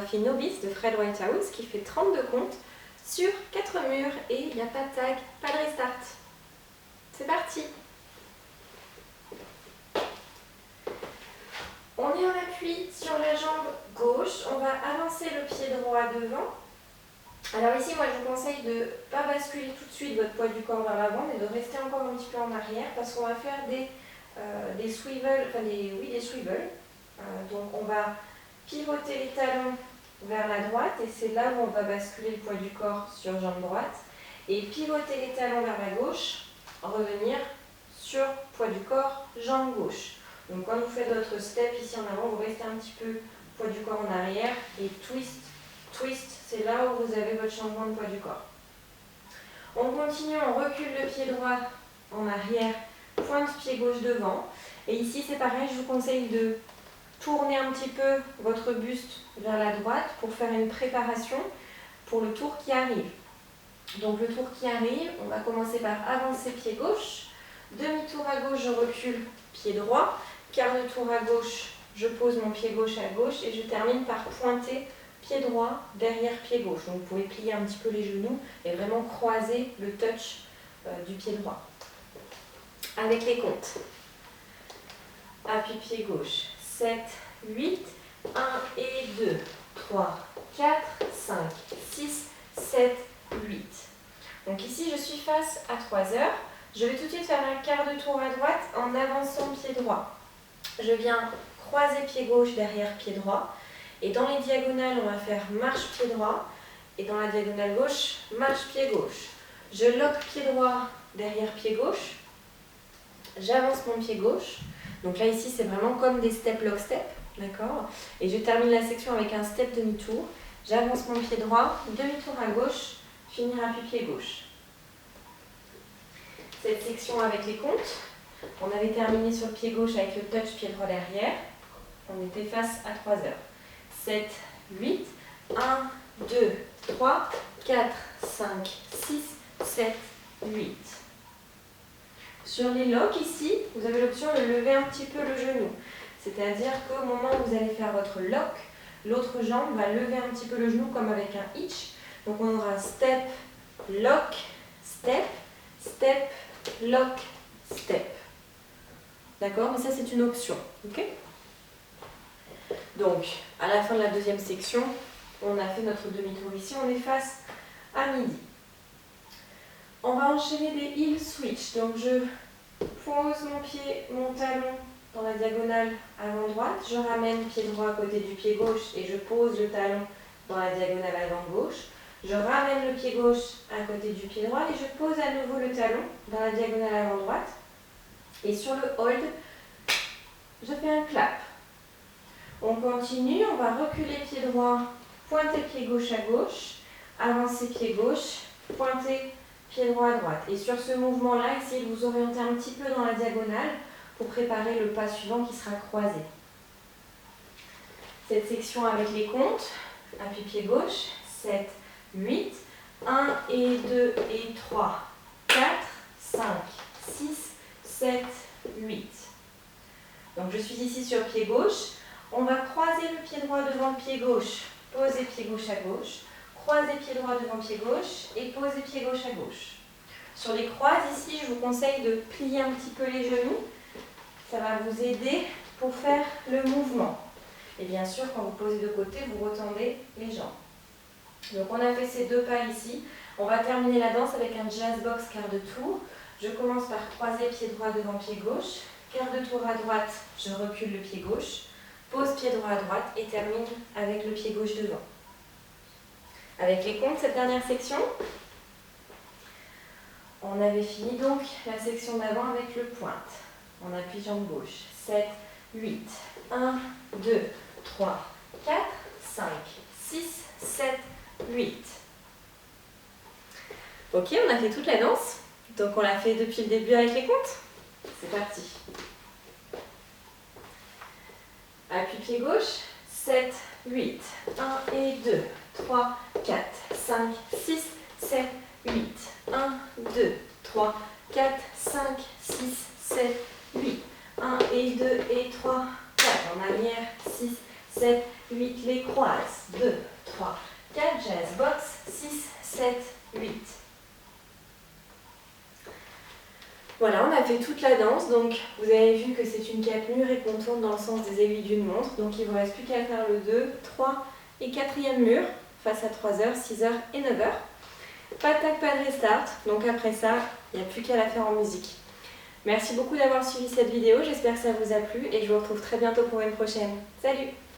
chorégraphie Novice de Fred Whitehouse qui fait 32 comptes sur 4 murs et il n'y a pas de tag, pas de restart. C'est parti. On est en appui sur la jambe gauche, on va avancer le pied droit devant. Alors ici, moi je vous conseille de ne pas basculer tout de suite votre poids du corps vers l'avant, mais de rester encore un petit peu en arrière parce qu'on va faire des swivels, des swivels. Donc on va pivoter les talons vers la droite et c'est là où on va basculer le poids du corps sur jambe droite. Et pivoter les talons vers la gauche, revenir sur poids du corps, jambe gauche. Donc quand vous faites votre step ici en avant, vous restez un petit peu poids du corps en arrière et twist, twist, c'est là où vous avez votre changement de poids du corps. On continue, on recule le pied droit en arrière, pointe pied gauche devant. Et ici c'est pareil, je vous conseille de tourner un petit peu votre buste vers la droite pour faire une préparation pour le tour qui arrive. Donc le tour qui arrive, on va commencer par avancer pied gauche, demi-tour à gauche, je recule pied droit, quart de tour à gauche, je pose mon pied gauche à gauche et je termine par pointer pied droit derrière pied gauche. Donc vous pouvez plier un petit peu les genoux et vraiment croiser le touch du pied droit. Avec les comptes. Appui pied gauche, 7, 8, 1 et 2, 3, 4, 5, 6, 7, 8. Donc ici je suis face à 3 heures. Je vais tout de suite faire un quart de tour à droite en avançant pied droit. Je viens croiser pied gauche derrière pied droit. Et dans les diagonales, on va faire marche pied droit. Et dans la diagonale gauche, marche pied gauche. Je lock pied droit derrière pied gauche. J'avance mon pied gauche. Donc là, ici, c'est vraiment comme des step lock step. D'accord ? Et je termine la section avec un step demi-tour. J'avance mon pied droit, demi-tour à gauche, finir appui pied gauche. Cette section avec les comptes, on avait terminé sur le pied gauche avec le touch pied droit derrière. On était face à 3 heures. 7, 8, 1, 2, 3, 4, 5, 6, 7, 8. Sur les locks ici, vous avez l'option de lever un petit peu le genou. C'est-à-dire qu'au moment où vous allez faire votre lock, l'autre jambe va lever un petit peu le genou comme avec un hitch. Donc on aura step, lock, step, step, lock, step. D'accord? Mais ça c'est une option. Ok? Donc, à la fin de la deuxième section, on a fait notre demi-tour ici, on est face à midi. On va enchaîner des heel switch. Donc je pose mon pied, mon talon dans la diagonale avant droite, je ramène pied droit à côté du pied gauche et je pose le talon dans la diagonale avant gauche. Je ramène le pied gauche à côté du pied droit et je pose à nouveau le talon dans la diagonale avant droite. Et sur le hold, je fais un clap. On continue, on va reculer pied droit, pointer pied gauche à gauche, avancer pied gauche, pointer pied droit à droite. Et sur ce mouvement-là, essayez de vous orienter un petit peu dans la diagonale pour préparer le pas suivant qui sera croisé. Cette section avec les comptes, appui pied gauche, 7, 8, 1 et 2 et 3, 4, 5, 6, 7, 8. Donc je suis ici sur pied gauche. On va croiser le pied droit devant le pied gauche, poser pied gauche à gauche, croiser pied droit devant pied gauche et poser pied gauche à gauche. Sur les croises ici, je vous conseille de plier un petit peu les genoux. Ça va vous aider pour faire le mouvement. Et bien sûr, quand vous posez de côté, vous retendez les jambes. Donc on a fait ces deux pas ici. On va terminer la danse avec un jazz box quart de tour. Je commence par croiser pied droit devant pied gauche. Quart de tour à droite, je recule le pied gauche. Pose pied droit à droite et termine avec le pied gauche devant. Avec les comptes, cette dernière section, on avait fini donc la section d'avant avec le pointe. On appuie jambe gauche. 7, 8, 1, 2, 3, 4, 5, 6, 7, 8. Ok, on a fait toute la danse. Donc on l'a fait depuis le début avec les comptes. C'est parti. Appui pied gauche. 7, 8, 1 et 2, 3, 4, 5, 6, 7, 8. 1, 2, 3, 4, 5, 6, 7, 8. 1 et 2 et 3, 4. En arrière, 6, 7, 8, les croise. 2, 3, 4, jazz, box, 6, 7, 8. Voilà, on a fait toute la danse, donc vous avez vu que c'est une cape mûre et qu'on tourne dans le sens des aiguilles d'une montre. Donc il ne vous reste plus qu'à faire le 2, 3 et 4e mur face à 3h, 6h et 9h. Pas de tag, pas de restart, donc après ça, il n'y a plus qu'à la faire en musique. Merci beaucoup d'avoir suivi cette vidéo, j'espère que ça vous a plu et je vous retrouve très bientôt pour une prochaine. Salut!